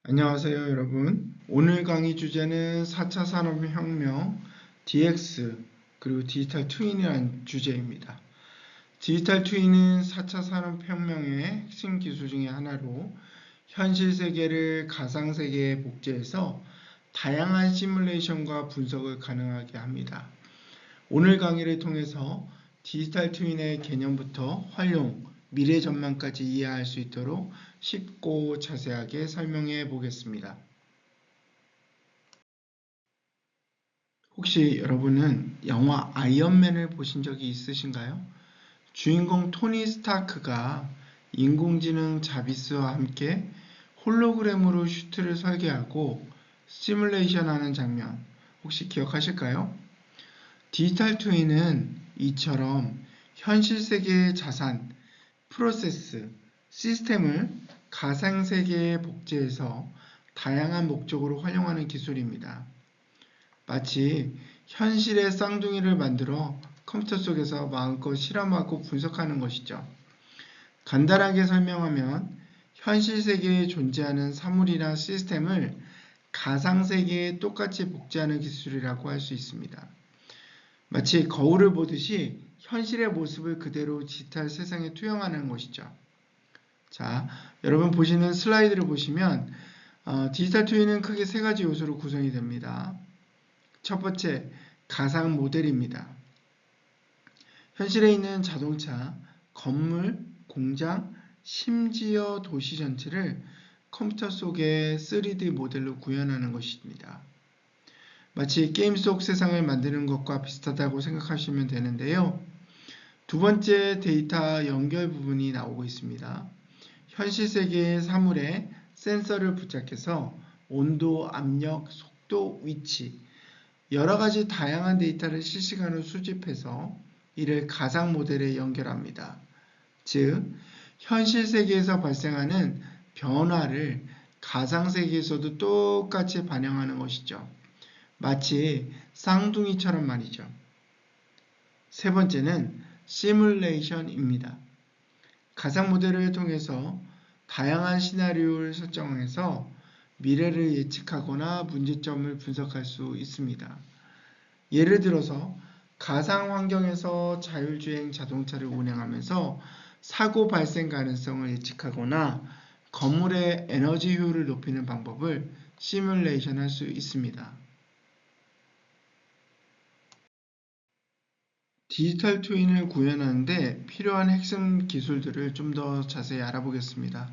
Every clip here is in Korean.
안녕하세요, 여러분. 오늘 강의 주제는 4차 산업혁명, DX, 그리고 디지털 트윈이라는 주제입니다. 디지털 트윈은 4차 산업혁명의 핵심 기술 중의 하나로 현실 세계를 가상 세계에 복제해서 다양한 시뮬레이션과 분석을 가능하게 합니다. 오늘 강의를 통해서 디지털 트윈의 개념부터 활용, 미래 전망까지 이해할 수 있도록 쉽고 자세하게 설명해 보겠습니다. 혹시 여러분은 영화 아이언맨을 보신 적이 있으신가요? 주인공 토니 스타크가 인공지능 자비스와 함께 홀로그램으로 슈트를 설계하고 시뮬레이션하는 장면 혹시 기억하실까요? 디지털 트윈은 이처럼 현실 세계의 자산, 프로세스, 시스템을 가상 세계에 복제해서 다양한 목적으로 활용하는 기술입니다. 마치 현실의 쌍둥이를 만들어 컴퓨터 속에서 마음껏 실험하고 분석하는 것이죠. 간단하게 설명하면 현실 세계에 존재하는 사물이나 시스템을 가상 세계에 똑같이 복제하는 기술이라고 할 수 있습니다. 마치 거울을 보듯이 현실의 모습을 그대로 디지털 세상에 투영하는 것이죠. 자, 여러분 보시는 슬라이드를 보시면 디지털 트윈은 크게 세 가지 요소로 구성이 됩니다. 첫 번째, 가상 모델입니다. 현실에 있는 자동차, 건물, 공장, 심지어 도시 전체를 컴퓨터 속에 3D 모델로 구현하는 것입니다. 마치 게임 속 세상을 만드는 것과 비슷하다고 생각하시면 되는데요. 두 번째, 데이터 연결 부분이 나오고 있습니다. 현실 세계의 사물에 센서를 부착해서 온도, 압력, 속도, 위치, 여러 가지 다양한 데이터를 실시간으로 수집해서 이를 가상 모델에 연결합니다. 즉, 현실 세계에서 발생하는 변화를 가상 세계에서도 똑같이 반영하는 것이죠. 마치 쌍둥이처럼 말이죠. 세 번째는 시뮬레이션입니다. 가상 모델을 통해서 다양한 시나리오를 설정해서 미래를 예측하거나 문제점을 분석할 수 있습니다. 예를 들어서 가상 환경에서 자율주행 자동차를 운행하면서 사고 발생 가능성을 예측하거나 건물의 에너지 효율을 높이는 방법을 시뮬레이션 할 수 있습니다. 디지털 트윈을 구현하는데 필요한 핵심 기술들을 좀 더 자세히 알아보겠습니다.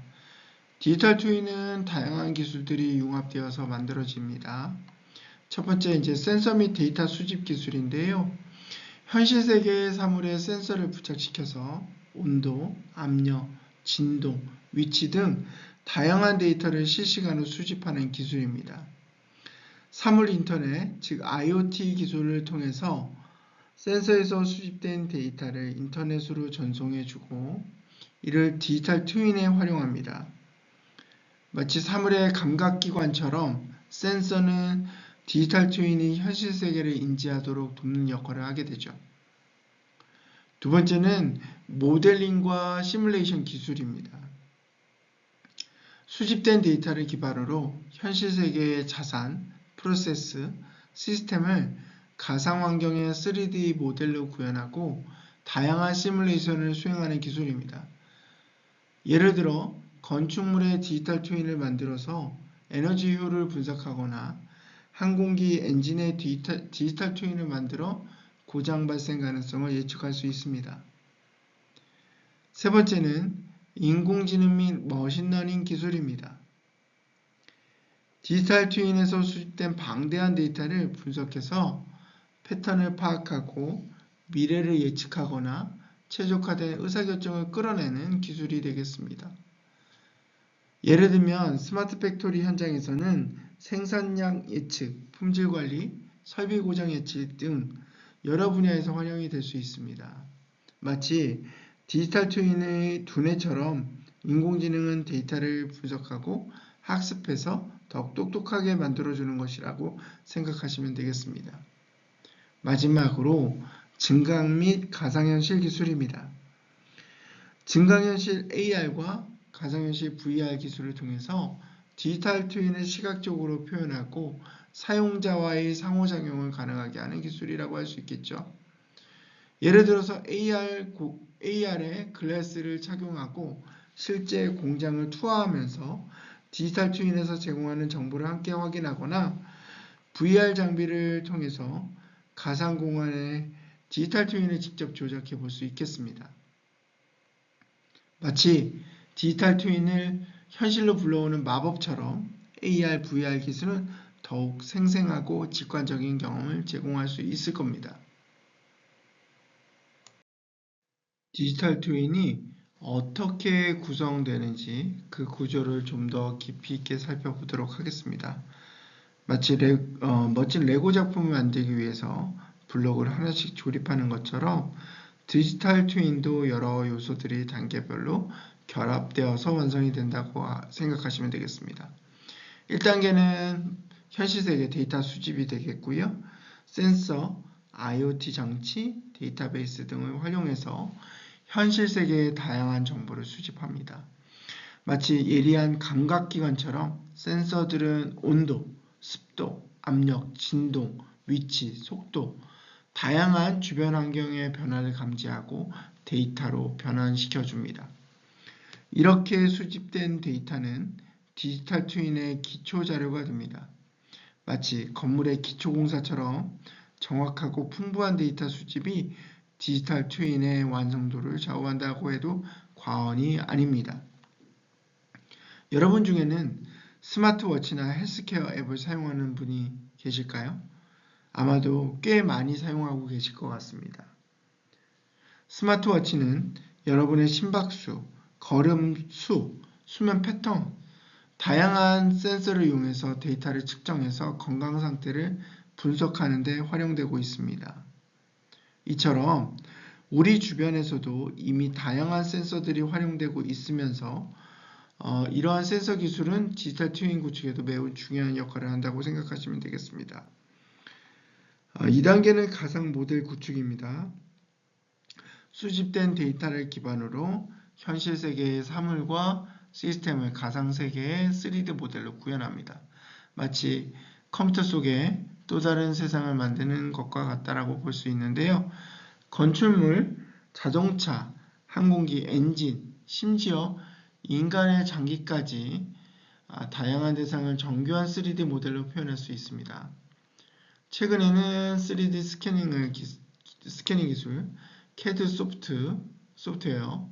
디지털 트윈은 다양한 기술들이 융합되어서 만들어집니다. 첫 번째, 이제 센서 및 데이터 수집 기술인데요. 현실 세계의 사물에 센서를 부착시켜서 온도, 압력, 진동, 위치 등 다양한 데이터를 실시간으로 수집하는 기술입니다. 사물 인터넷, 즉 IoT 기술을 통해서 센서에서 수집된 데이터를 인터넷으로 전송해주고 이를 디지털 트윈에 활용합니다. 마치 사물의 감각기관처럼 센서는 디지털 트윈이 현실 세계를 인지하도록 돕는 역할을 하게 되죠. 두 번째는 모델링과 시뮬레이션 기술입니다. 수집된 데이터를 기반으로 현실 세계의 자산, 프로세스, 시스템을 가상 환경의 3D 모델로 구현하고 다양한 시뮬레이션을 수행하는 기술입니다. 예를 들어 건축물의 디지털 트윈을 만들어서 에너지 효율을 분석하거나 항공기 엔진의 디지털 트윈을 만들어 고장 발생 가능성을 예측할 수 있습니다. 세 번째는 인공지능 및 머신러닝 기술입니다. 디지털 트윈에서 수집된 방대한 데이터를 분석해서 패턴을 파악하고 미래를 예측하거나 최적화된 의사결정을 끌어내는 기술이 되겠습니다. 예를 들면 스마트 팩토리 현장에서는 생산량 예측, 품질 관리, 설비 고장 예측 등 여러 분야에서 활용이 될 수 있습니다. 마치 디지털 트윈의 두뇌처럼 인공지능은 데이터를 분석하고 학습해서 더욱 똑똑하게 만들어주는 것이라고 생각하시면 되겠습니다. 마지막으로 증강 및 가상현실 기술입니다. 증강현실 AR과 가상현실 VR 기술을 통해서 디지털 트윈을 시각적으로 표현하고 사용자와의 상호작용을 가능하게 하는 기술이라고 할 수 있겠죠. 예를 들어서 AR에 글래스를 착용하고 실제 공장을 투어하면서 디지털 트윈에서 제공하는 정보를 함께 확인하거나 VR 장비를 통해서 가상공간의 디지털 트윈을 직접 조작해 볼 수 있겠습니다. 마치 디지털 트윈을 현실로 불러오는 마법처럼 AR, VR 기술은 더욱 생생하고 직관적인 경험을 제공할 수 있을 겁니다. 디지털 트윈이 어떻게 구성되는지 그 구조를 좀 더 깊이 있게 살펴보도록 하겠습니다. 마치 멋진 레고 작품을 만들기 위해서 블록을 하나씩 조립하는 것처럼 디지털 트윈도 여러 요소들이 단계별로 결합되어서 완성이 된다고 생각하시면 되겠습니다. 1단계는 현실세계 데이터 수집이 되겠고요. 센서, IoT 장치, 데이터베이스 등을 활용해서 현실세계의 다양한 정보를 수집합니다. 마치 예리한 감각기관처럼 센서들은 온도, 습도, 압력, 진동, 위치, 속도, 다양한 주변 환경의 변화를 감지하고 데이터로 변환시켜줍니다. 이렇게 수집된 데이터는 디지털 트윈의 기초 자료가 됩니다. 마치 건물의 기초공사처럼 정확하고 풍부한 데이터 수집이 디지털 트윈의 완성도를 좌우한다고 해도 과언이 아닙니다. 여러분 중에는 스마트워치나 헬스케어 앱을 사용하는 분이 계실까요? 아마도 꽤 많이 사용하고 계실 것 같습니다. 스마트워치는 여러분의 심박수, 걸음수, 수면 패턴, 다양한 센서를 이용해서 데이터를 측정해서 건강 상태를 분석하는 데 활용되고 있습니다. 이처럼 우리 주변에서도 이미 다양한 센서들이 활용되고 있으면서 이러한 센서 기술은 디지털 트윈 구축에도 매우 중요한 역할을 한다고 생각하시면 되겠습니다. 2단계는 가상 모델 구축입니다. 수집된 데이터를 기반으로 현실 세계의 사물과 시스템을 가상 세계의 3D 모델로 구현합니다. 마치 컴퓨터 속에 또 다른 세상을 만드는 것과 같다라고 볼 수 있는데요. 건축물, 자동차, 항공기, 엔진, 심지어 인간의 장기까지 다양한 대상을 정교한 3D 모델로 표현할 수 있습니다. 최근에는 3D 스캐닝 기술, CAD 소프트웨어,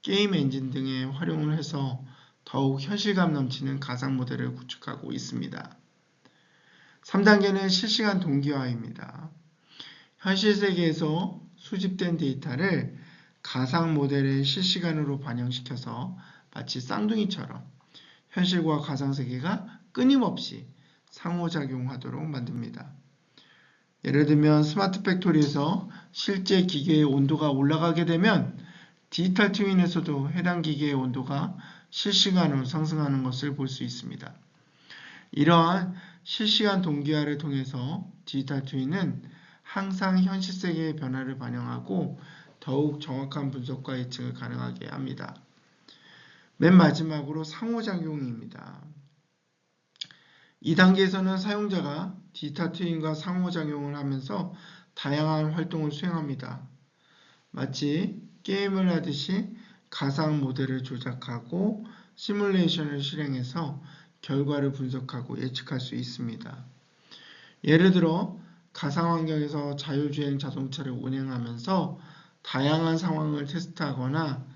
게임 엔진 등의 활용을 해서 더욱 현실감 넘치는 가상 모델을 구축하고 있습니다. 3단계는 실시간 동기화입니다. 현실 세계에서 수집된 데이터를 가상 모델에 실시간으로 반영시켜서 마치 쌍둥이처럼 현실과 가상 세계가 끊임없이 상호작용하도록 만듭니다. 예를 들면 스마트 팩토리에서 실제 기계의 온도가 올라가게 되면 디지털 트윈에서도 해당 기계의 온도가 실시간으로 상승하는 것을 볼 수 있습니다. 이러한 실시간 동기화를 통해서 디지털 트윈은 항상 현실 세계의 변화를 반영하고 더욱 정확한 분석과 예측을 가능하게 합니다. 맨 마지막으로 상호작용입니다. 2단계에서는 사용자가 디지털 트윈과 상호작용을 하면서 다양한 활동을 수행합니다. 마치 게임을 하듯이 가상 모델을 조작하고 시뮬레이션을 실행해서 결과를 분석하고 예측할 수 있습니다. 예를 들어 가상 환경에서 자율주행 자동차를 운행하면서 다양한 상황을 테스트하거나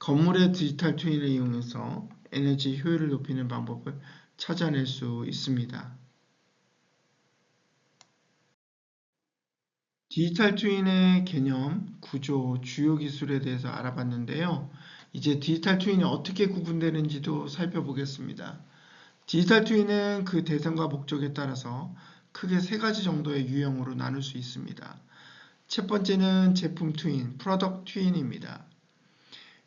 건물의 디지털 트윈을 이용해서 에너지 효율을 높이는 방법을 찾아낼 수 있습니다. 디지털 트윈의 개념, 구조, 주요 기술에 대해서 알아봤는데요. 이제 디지털 트윈이 어떻게 구분되는지도 살펴보겠습니다. 디지털 트윈은 그 대상과 목적에 따라서 크게 3가지 정도의 유형으로 나눌 수 있습니다. 첫 번째는 제품 트윈, 프로덕트 트윈입니다.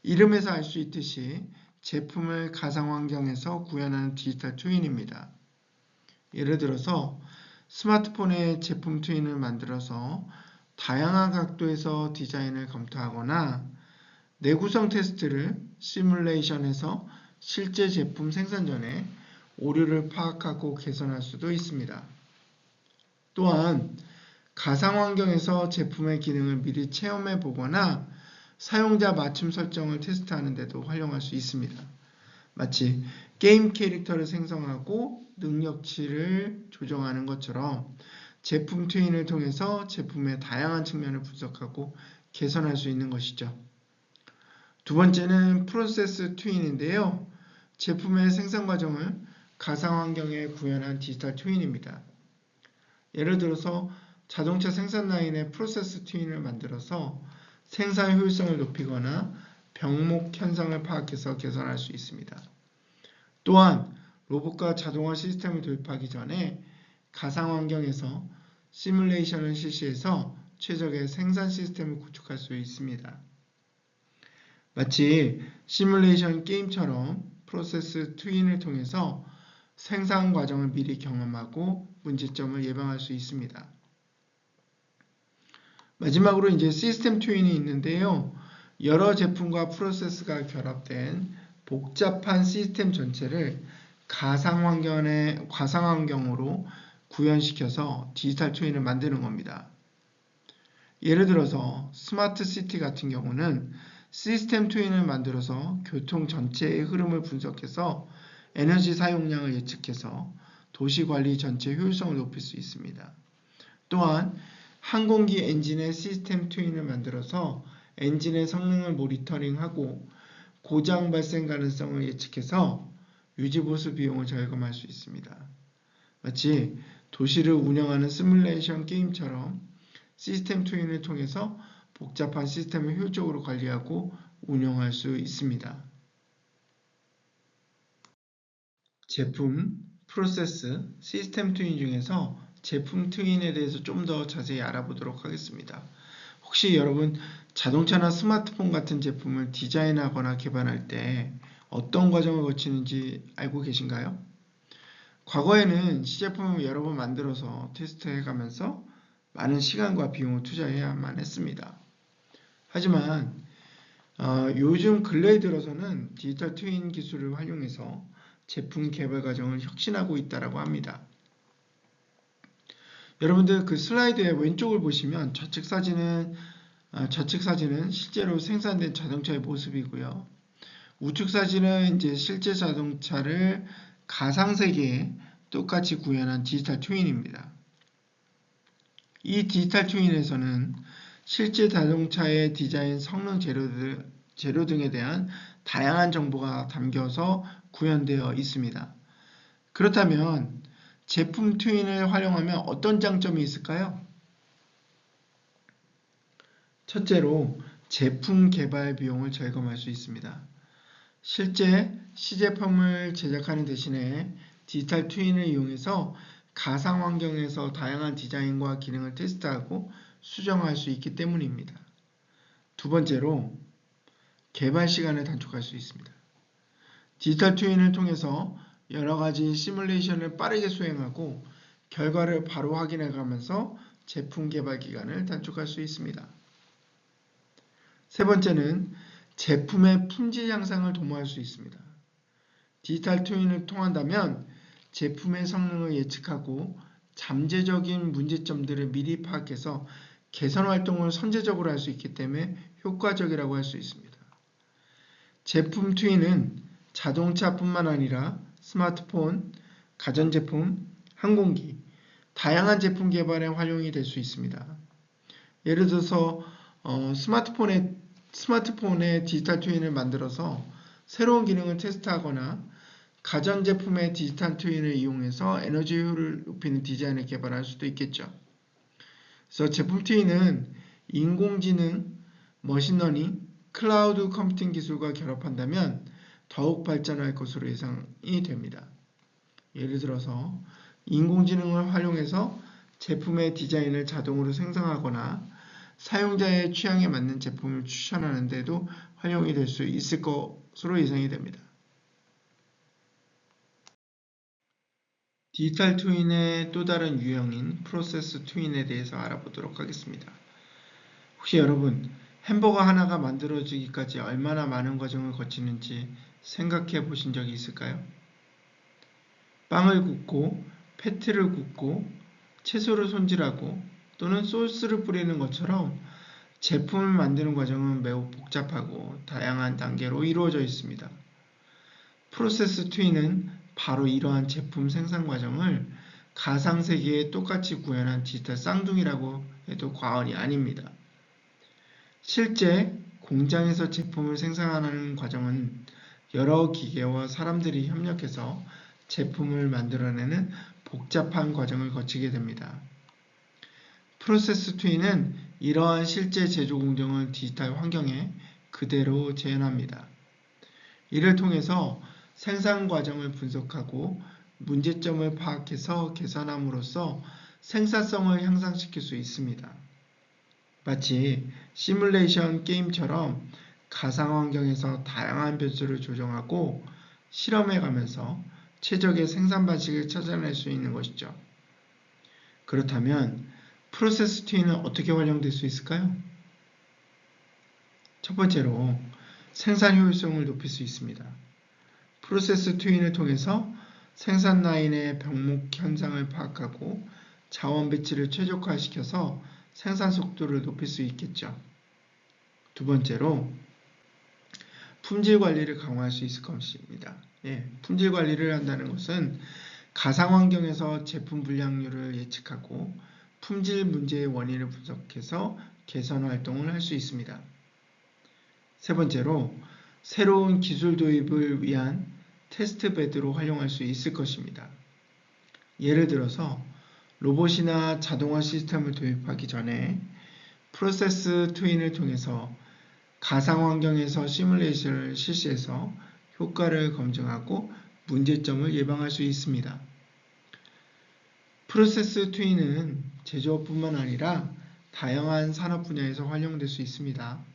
이름에서 알 수 있듯이 제품을 가상 환경에서 구현하는 디지털 트윈입니다. 예를 들어서 스마트폰의 제품 트윈을 만들어서 다양한 각도에서 디자인을 검토하거나 내구성 테스트를 시뮬레이션해서 실제 제품 생산 전에 오류를 파악하고 개선할 수도 있습니다. 또한 가상 환경에서 제품의 기능을 미리 체험해 보거나 사용자 맞춤 설정을 테스트하는 데도 활용할 수 있습니다. 마치 게임 캐릭터를 생성하고 능력치를 조정하는 것처럼 제품 트윈을 통해서 제품의 다양한 측면을 분석하고 개선할 수 있는 것이죠. 두 번째는 프로세스 트윈인데요. 제품의 생산 과정을 가상 환경에 구현한 디지털 트윈입니다. 예를 들어서 자동차 생산 라인의 프로세스 트윈을 만들어서 생산 효율성을 높이거나 병목 현상을 파악해서 개선할 수 있습니다. 또한 로봇과 자동화 시스템을 도입하기 전에 가상 환경에서 시뮬레이션을 실시해서 최적의 생산 시스템을 구축할 수 있습니다. 마치 시뮬레이션 게임처럼 프로세스 트윈을 통해서 생산 과정을 미리 경험하고 문제점을 예방할 수 있습니다. 마지막으로 이제 시스템 트윈이 있는데요. 여러 제품과 프로세스가 결합된 복잡한 시스템 전체를 가상 환경으로 구현시켜서 디지털 트윈을 만드는 겁니다. 예를 들어서 스마트 시티 같은 경우는 시스템 트윈을 만들어서 교통 전체의 흐름을 분석해서 에너지 사용량을 예측해서 도시 관리 전체 효율성을 높일 수 있습니다. 또한 항공기 엔진의 시스템 트윈을 만들어서 엔진의 성능을 모니터링하고 고장 발생 가능성을 예측해서 유지보수 비용을 절감할 수 있습니다. 마치 도시를 운영하는 시뮬레이션 게임처럼 시스템 트윈을 통해서 복잡한 시스템을 효율적으로 관리하고 운영할 수 있습니다. 제품, 프로세스, 시스템 트윈 중에서 제품 트윈에 대해서 좀 더 자세히 알아보도록 하겠습니다. 혹시 여러분 자동차나 스마트폰 같은 제품을 디자인하거나 개발할 때 어떤 과정을 거치는지 알고 계신가요? 과거에는 시제품을 여러 번 만들어서 테스트해가면서 많은 시간과 비용을 투자해야만 했습니다. 하지만 요즘 근래에 들어서는 디지털 트윈 기술을 활용해서 제품 개발 과정을 혁신하고 있다고 합니다. 여러분들 그 슬라이드의 왼쪽을 보시면 좌측 사진은 실제로 생산된 자동차의 모습이고요. 우측 사진은 이제 실제 자동차를 가상 세계에 똑같이 구현한 디지털 트윈입니다. 이 디지털 트윈에서는 실제 자동차의 디자인, 성능, 재료 등에 대한 다양한 정보가 담겨서 구현되어 있습니다. 그렇다면 제품 트윈을 활용하면 어떤 장점이 있을까요? 첫째로 제품 개발 비용을 절감할 수 있습니다. 실제 시제품을 제작하는 대신에 디지털 트윈을 이용해서 가상 환경에서 다양한 디자인과 기능을 테스트하고 수정할 수 있기 때문입니다. 두 번째로 개발 시간을 단축할 수 있습니다. 디지털 트윈을 통해서 여러 가지 시뮬레이션을 빠르게 수행하고 결과를 바로 확인해 가면서 제품 개발 기간을 단축할 수 있습니다. 세 번째는 제품의 품질 향상을 도모할 수 있습니다. 디지털 트윈을 통한다면 제품의 성능을 예측하고 잠재적인 문제점들을 미리 파악해서 개선 활동을 선제적으로 할 수 있기 때문에 효과적이라고 할 수 있습니다. 제품 트윈은 자동차뿐만 아니라 스마트폰, 가전제품, 항공기, 다양한 제품 개발에 활용이 될 수 있습니다. 예를 들어서 스마트폰의 디지털 트윈을 만들어서 새로운 기능을 테스트하거나 가전제품의 디지털 트윈을 이용해서 에너지 효율을 높이는 디자인을 개발할 수도 있겠죠. 그래서 제품 트윈은 인공지능, 머신러닝, 클라우드 컴퓨팅 기술과 결합한다면 더욱 발전할 것으로 예상이 됩니다. 예를 들어서 인공지능을 활용해서 제품의 디자인을 자동으로 생성하거나 사용자의 취향에 맞는 제품을 추천하는 데도 활용이 될 수 있을 것으로 예상이 됩니다. 디지털 트윈의 또 다른 유형인 프로세스 트윈에 대해서 알아보도록 하겠습니다. 혹시 여러분 햄버거 하나가 만들어지기까지 얼마나 많은 과정을 거치는지 생각해 보신 적이 있을까요? 빵을 굽고 패티를 굽고 채소를 손질하고 또는 소스를 뿌리는 것처럼 제품을 만드는 과정은 매우 복잡하고 다양한 단계로 이루어져 있습니다. 프로세스 트윈은 바로 이러한 제품 생산 과정을 가상세계에 똑같이 구현한 디지털 쌍둥이라고 해도 과언이 아닙니다. 실제 공장에서 제품을 생산하는 과정은 여러 기계와 사람들이 협력해서 제품을 만들어내는 복잡한 과정을 거치게 됩니다. 프로세스 트윈은 이러한 실제 제조 공정을 디지털 환경에 그대로 재현합니다. 이를 통해서 생산 과정을 분석하고 문제점을 파악해서 개선함으로써 생산성을 향상시킬 수 있습니다. 마치 시뮬레이션 게임처럼 가상환경에서 다양한 변수를 조정하고 실험해가면서 최적의 생산 방식을 찾아낼 수 있는 것이죠. 그렇다면 프로세스 트윈은 어떻게 활용될 수 있을까요? 첫 번째로 생산 효율성을 높일 수 있습니다. 프로세스 트윈을 통해서 생산 라인의 병목 현상을 파악하고 자원 배치를 최적화시켜서 생산 속도를 높일 수 있겠죠. 두 번째로 품질 관리를 강화할 수 있을 것입니다. 품질 관리를 한다는 것은 가상환경에서 제품 불량률을 예측하고 품질 문제의 원인을 분석해서 개선 활동을 할 수 있습니다. 세 번째로 새로운 기술 도입을 위한 테스트 베드로 활용할 수 있을 것입니다. 예를 들어서 로봇이나 자동화 시스템을 도입하기 전에 프로세스 트윈을 통해서 가상환경에서 시뮬레이션을 실시해서 효과를 검증하고 문제점을 예방할 수 있습니다. 프로세스 트윈은 제조업뿐만 아니라 다양한 산업 분야에서 활용될 수 있습니다.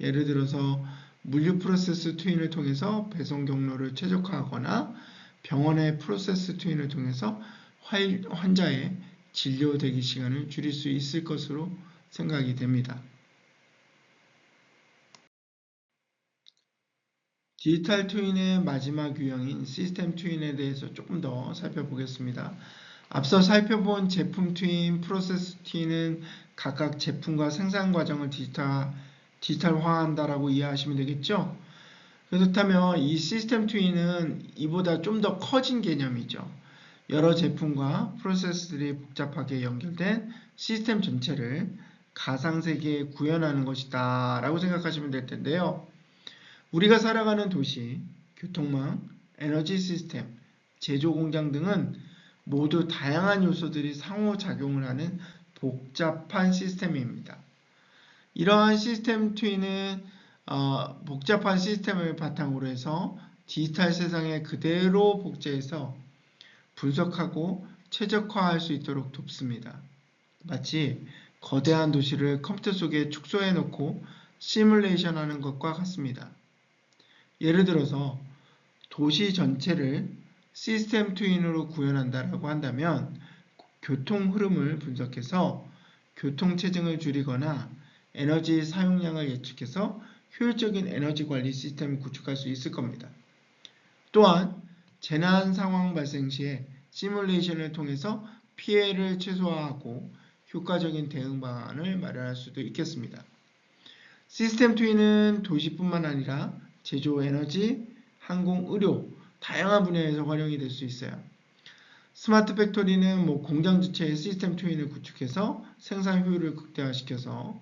예를 들어서 물류 프로세스 트윈을 통해서 배송 경로를 최적화하거나 병원의 프로세스 트윈을 통해서 환자의 진료 대기 시간을 줄일 수 있을 것으로 생각이 됩니다. 디지털 트윈의 마지막 유형인 시스템 트윈에 대해서 조금 더 살펴보겠습니다. 앞서 살펴본 제품 트윈, 프로세스 트윈은 각각 제품과 생산 과정을 디지털화한다라고 이해하시면 되겠죠? 그렇다면 이 시스템 트윈은 이보다 좀 더 커진 개념이죠. 여러 제품과 프로세스들이 복잡하게 연결된 시스템 전체를 가상세계에 구현하는 것이다 라고 생각하시면 될 텐데요. 우리가 살아가는 도시, 교통망, 에너지 시스템, 제조 공장 등은 모두 다양한 요소들이 상호작용을 하는 복잡한 시스템입니다. 이러한 시스템 트윈은 복잡한 시스템을 바탕으로 해서 디지털 세상에 그대로 복제해서 분석하고 최적화할 수 있도록 돕습니다. 마치 거대한 도시를 컴퓨터 속에 축소해 놓고 시뮬레이션 하는 것과 같습니다. 예를 들어서 도시 전체를 시스템 트윈으로 구현한다라고 한다면 교통 흐름을 분석해서 교통 체증을 줄이거나 에너지 사용량을 예측해서 효율적인 에너지 관리 시스템을 구축할 수 있을 겁니다. 또한 재난 상황 발생 시에 시뮬레이션을 통해서 피해를 최소화하고 효과적인 대응 방안을 마련할 수도 있겠습니다. 시스템 트윈은 도시뿐만 아니라 제조, 에너지, 항공, 의료 다양한 분야에서 활용이 될 수 있어요. 스마트 팩토리는 공장 자체의 시스템 트윈을 구축해서 생산 효율을 극대화시켜서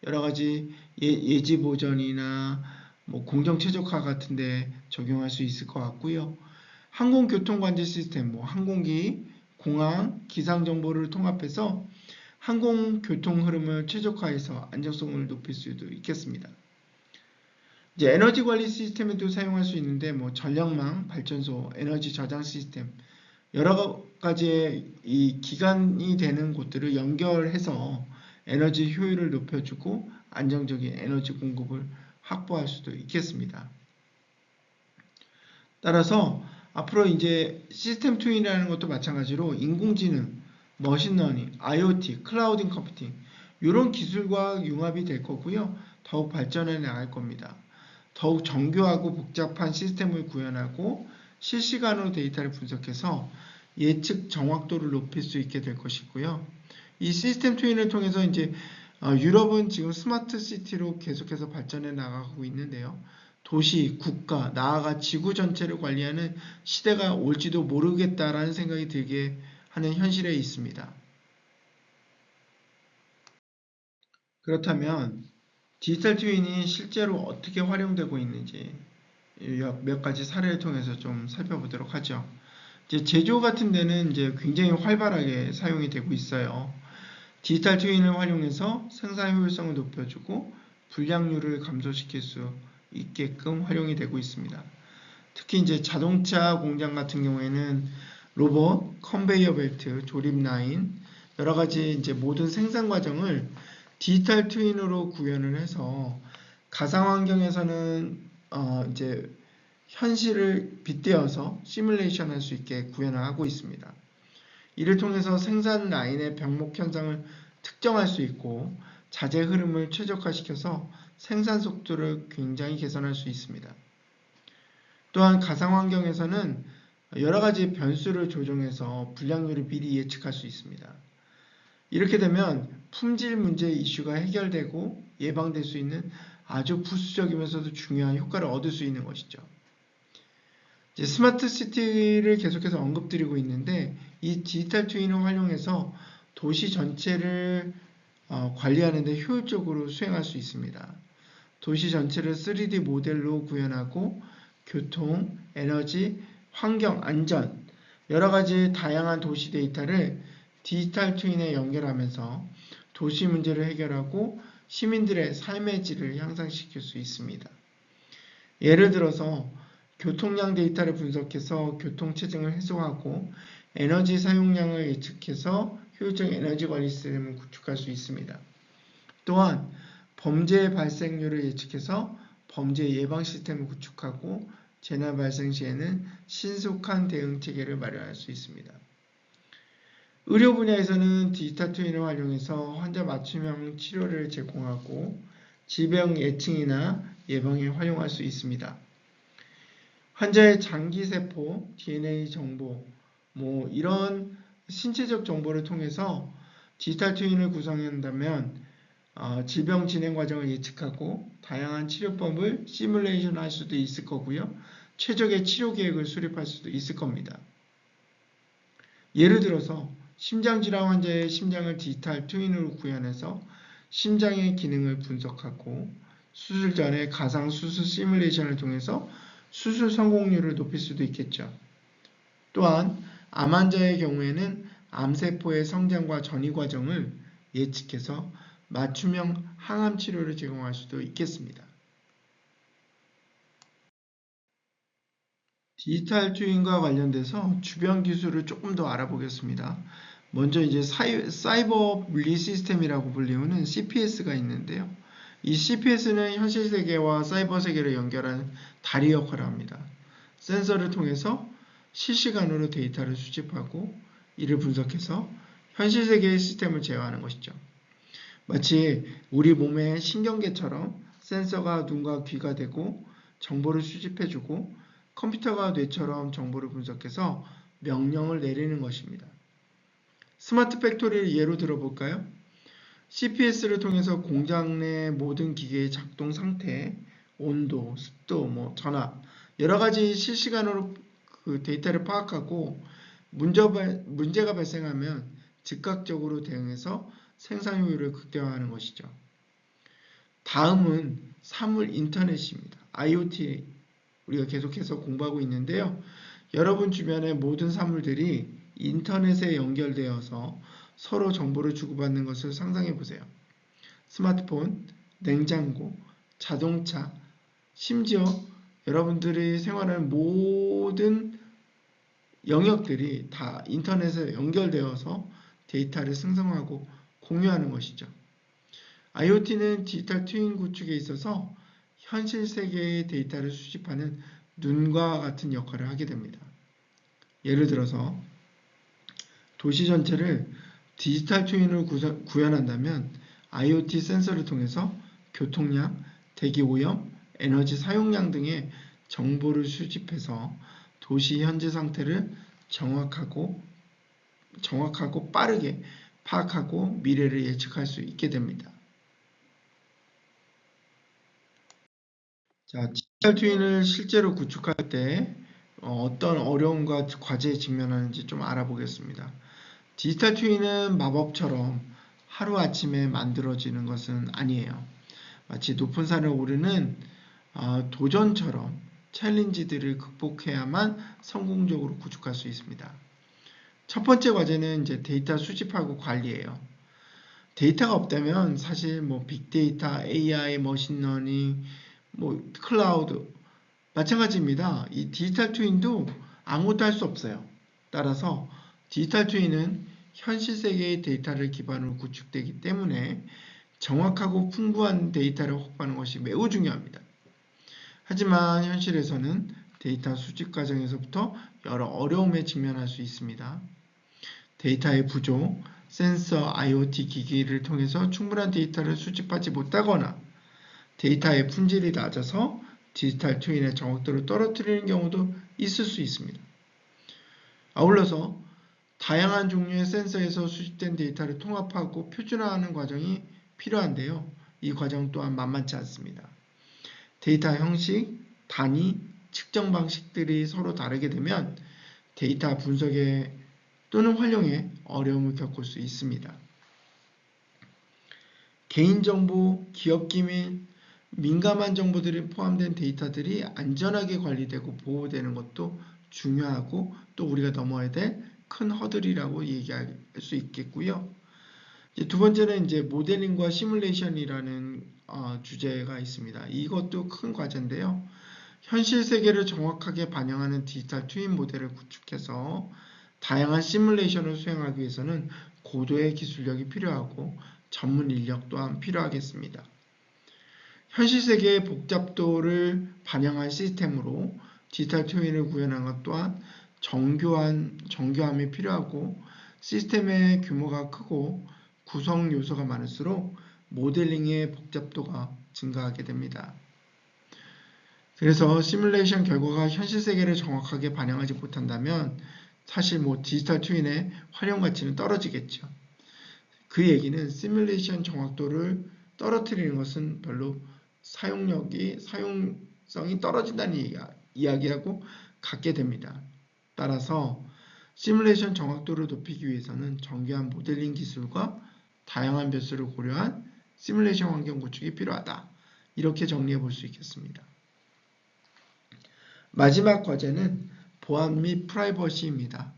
여러 가지 예지 보전이나 공정 최적화 같은 데 적용할 수 있을 것 같고요. 항공교통관제 시스템, 항공기, 공항, 기상 정보를 통합해서 항공교통 흐름을 최적화해서 안정성을 높일 수도 있겠습니다. 이제 에너지 관리 시스템에도 사용할 수 있는데 전력망, 발전소, 에너지 저장 시스템 여러 가지의 이 기관이 되는 곳들을 연결해서 에너지 효율을 높여주고 안정적인 에너지 공급을 확보할 수도 있겠습니다. 따라서 앞으로 이제 시스템 트윈이라는 것도 마찬가지로 인공지능, 머신러닝, IoT, 클라우딩 컴퓨팅 이런 기술과 융합이 될 거고요. 더욱 발전해 나갈 겁니다. 더욱 정교하고 복잡한 시스템을 구현하고 실시간으로 데이터를 분석해서 예측 정확도를 높일 수 있게 될 것이고요. 이 시스템 트윈을 통해서 이제 유럽은 지금 스마트 시티로 계속해서 발전해 나가고 있는데요. 도시, 국가, 나아가 지구 전체를 관리하는 시대가 올지도 모르겠다라는 생각이 들게 하는 현실에 있습니다. 그렇다면 디지털 트윈이 실제로 어떻게 활용되고 있는지 몇 가지 사례를 통해서 좀 살펴보도록 하죠. 이제 제조 같은 데는 이제 굉장히 활발하게 사용이 되고 있어요. 디지털 트윈을 활용해서 생산 효율성을 높여주고 불량률을 감소시킬 수 있게끔 활용이 되고 있습니다. 특히 이제 자동차 공장 같은 경우에는 로봇, 컨베이어 벨트, 조립 라인, 여러 가지 이제 모든 생산 과정을 디지털 트윈으로 구현을 해서 가상 환경에서는 이제 현실을 빗대어서 시뮬레이션 할 수 있게 구현을 하고 있습니다. 이를 통해서 생산 라인의 병목 현상을 특정할 수 있고 자재 흐름을 최적화시켜서 생산 속도를 굉장히 개선할 수 있습니다. 또한 가상 환경에서는 여러 가지 변수를 조정해서 불량률을 미리 예측할 수 있습니다. 이렇게 되면 품질 문제 이슈가 해결되고 예방될 수 있는 아주 부수적이면서도 중요한 효과를 얻을 수 있는 것이죠. 이제 스마트 시티를 계속해서 언급드리고 있는데 이 디지털 트윈을 활용해서 도시 전체를 관리하는 데 효율적으로 수행할 수 있습니다. 도시 전체를 3D 모델로 구현하고 교통, 에너지, 환경, 안전 여러 가지 다양한 도시 데이터를 디지털 트윈에 연결하면서 도시 문제를 해결하고 시민들의 삶의 질을 향상시킬 수 있습니다. 예를 들어서 교통량 데이터를 분석해서 교통체증을 해소하고 에너지 사용량을 예측해서 효율적 에너지 관리 시스템을 구축할 수 있습니다. 또한 범죄 발생률을 예측해서 범죄 예방 시스템을 구축하고 재난 발생 시에는 신속한 대응 체계를 마련할 수 있습니다. 의료 분야에서는 디지털 트윈을 활용해서 환자 맞춤형 치료를 제공하고 질병 예측이나 예방에 활용할 수 있습니다. 환자의 장기세포, DNA 정보, 이런 신체적 정보를 통해서 디지털 트윈을 구성한다면 질병 진행 과정을 예측하고 다양한 치료법을 시뮬레이션 할 수도 있을 거고요. 최적의 치료 계획을 수립할 수도 있을 겁니다. 예를 들어서 심장질환 환자의 심장을 디지털 트윈으로 구현해서 심장의 기능을 분석하고 수술 전에 가상 수술 시뮬레이션을 통해서 수술 성공률을 높일 수도 있겠죠. 또한 암 환자의 경우에는 암세포의 성장과 전이 과정을 예측해서 맞춤형 항암 치료를 제공할 수도 있겠습니다. 디지털 트윈과 관련돼서 주변 기술을 조금 더 알아보겠습니다. 먼저 이제 사이버 물리 시스템이라고 불리우는 CPS가 있는데요. 이 CPS는 현실 세계와 사이버 세계를 연결하는 다리 역할을 합니다. 센서를 통해서 실시간으로 데이터를 수집하고 이를 분석해서 현실 세계의 시스템을 제어하는 것이죠. 마치 우리 몸의 신경계처럼 센서가 눈과 귀가 되고 정보를 수집해주고 컴퓨터가 뇌처럼 정보를 분석해서 명령을 내리는 것입니다. 스마트 팩토리를 예로 들어볼까요? CPS를 통해서 공장 내 모든 기계의 작동 상태, 온도, 습도, 전압 여러 가지 실시간으로 그 데이터를 파악하고 문제가 발생하면 즉각적으로 대응해서 생산 효율을 극대화하는 것이죠. 다음은 사물 인터넷입니다. IoT 우리가 계속해서 공부하고 있는데요. 여러분 주변의 모든 사물들이 인터넷에 연결되어서 서로 정보를 주고받는 것을 상상해 보세요. 스마트폰, 냉장고, 자동차, 심지어 여러분들이 생활하는 모든 영역들이 다 인터넷에 연결되어서 데이터를 생성하고 공유하는 것이죠. IoT는 디지털 트윈 구축에 있어서 현실 세계의 데이터를 수집하는 눈과 같은 역할을 하게 됩니다. 예를 들어서 도시 전체를 디지털 트윈으로 구현한다면 IoT 센서를 통해서 교통량, 대기 오염, 에너지 사용량 등의 정보를 수집해서 도시 현재 상태를 정확하고 빠르게 파악하고 미래를 예측할 수 있게 됩니다. 자, 디지털 트윈을 실제로 구축할 때 어떤 어려움과 과제에 직면하는지 좀 알아보겠습니다. 디지털 트윈은 마법처럼 하루아침에 만들어지는 것은 아니에요. 마치 높은 산을 오르는 도전처럼 챌린지들을 극복해야만 성공적으로 구축할 수 있습니다. 첫 번째 과제는 이제 데이터 수집하고 관리예요. 데이터가 없다면 사실 뭐 빅데이터, AI, 머신러닝, 뭐 클라우드 마찬가지입니다. 이 디지털 트윈도 아무것도 할 수 없어요. 따라서 디지털 트윈은 현실 세계의 데이터를 기반으로 구축되기 때문에 정확하고 풍부한 데이터를 확보하는 것이 매우 중요합니다. 하지만 현실에서는 데이터 수집 과정에서부터 여러 어려움에 직면할 수 있습니다. 데이터의 부족, 센서, IoT 기기를 통해서 충분한 데이터를 수집하지 못하거나 데이터의 품질이 낮아서 디지털 트윈의 정확도를 떨어뜨리는 경우도 있을 수 있습니다. 아울러서 다양한 종류의 센서에서 수집된 데이터를 통합하고 표준화하는 과정이 필요한데요. 이 과정 또한 만만치 않습니다. 데이터 형식, 단위, 측정 방식들이 서로 다르게 되면 데이터 분석에 또는 활용에 어려움을 겪을 수 있습니다. 개인정보, 기업기밀, 민감한 정보들이 포함된 데이터들이 안전하게 관리되고 보호되는 것도 중요하고 또 우리가 넘어야 될 큰 허들이라고 얘기할 수 있겠고요. 이제 두 번째는 이제 모델링과 시뮬레이션이라는 주제가 있습니다. 이것도 큰 과제인데요. 현실 세계를 정확하게 반영하는 디지털 트윈 모델을 구축해서 다양한 시뮬레이션을 수행하기 위해서는 고도의 기술력이 필요하고 전문 인력 또한 필요하겠습니다. 현실 세계의 복잡도를 반영한 시스템으로 디지털 트윈을 구현하는 것 또한 정교함이 필요하고 시스템의 규모가 크고 구성 요소가 많을수록 모델링의 복잡도가 증가하게 됩니다. 그래서 시뮬레이션 결과가 현실 세계를 정확하게 반영하지 못한다면 사실 디지털 트윈의 활용 가치는 떨어지겠죠. 그 얘기는 시뮬레이션 정확도를 떨어뜨리는 것은 별로 사용성이 떨어진다는 이야기하고 같게 됩니다. 따라서 시뮬레이션 정확도를 높이기 위해서는 정교한 모델링 기술과 다양한 변수를 고려한 시뮬레이션 환경 구축이 필요하다. 이렇게 정리해 볼 수 있겠습니다. 마지막 과제는 보안 및 프라이버시입니다.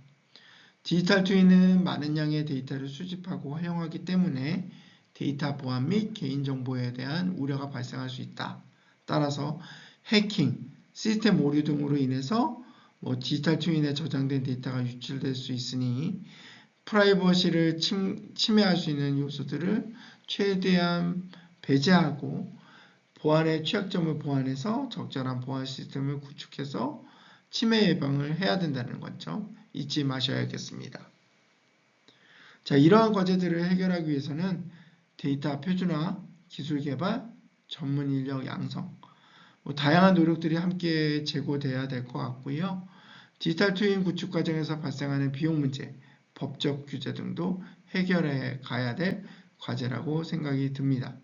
디지털 트윈은 많은 양의 데이터를 수집하고 활용하기 때문에 데이터 보안 및 개인정보에 대한 우려가 발생할 수 있다. 따라서 해킹, 시스템 오류 등으로 인해서 디지털 트윈에 저장된 데이터가 유출될 수 있으니 프라이버시를 침해할 수 있는 요소들을 최대한 배제하고 보안의 취약점을 보완해서 적절한 보안 시스템을 구축해서 침해 예방을 해야 된다는 점 잊지 마셔야겠습니다. 자, 이러한 과제들을 해결하기 위해서는 데이터 표준화, 기술 개발, 전문 인력 양성, 다양한 노력들이 함께 제고돼야 될 것 같고요. 디지털 트윈 구축 과정에서 발생하는 비용 문제, 법적 규제 등도 해결해 가야 될 과제라고 생각이 듭니다.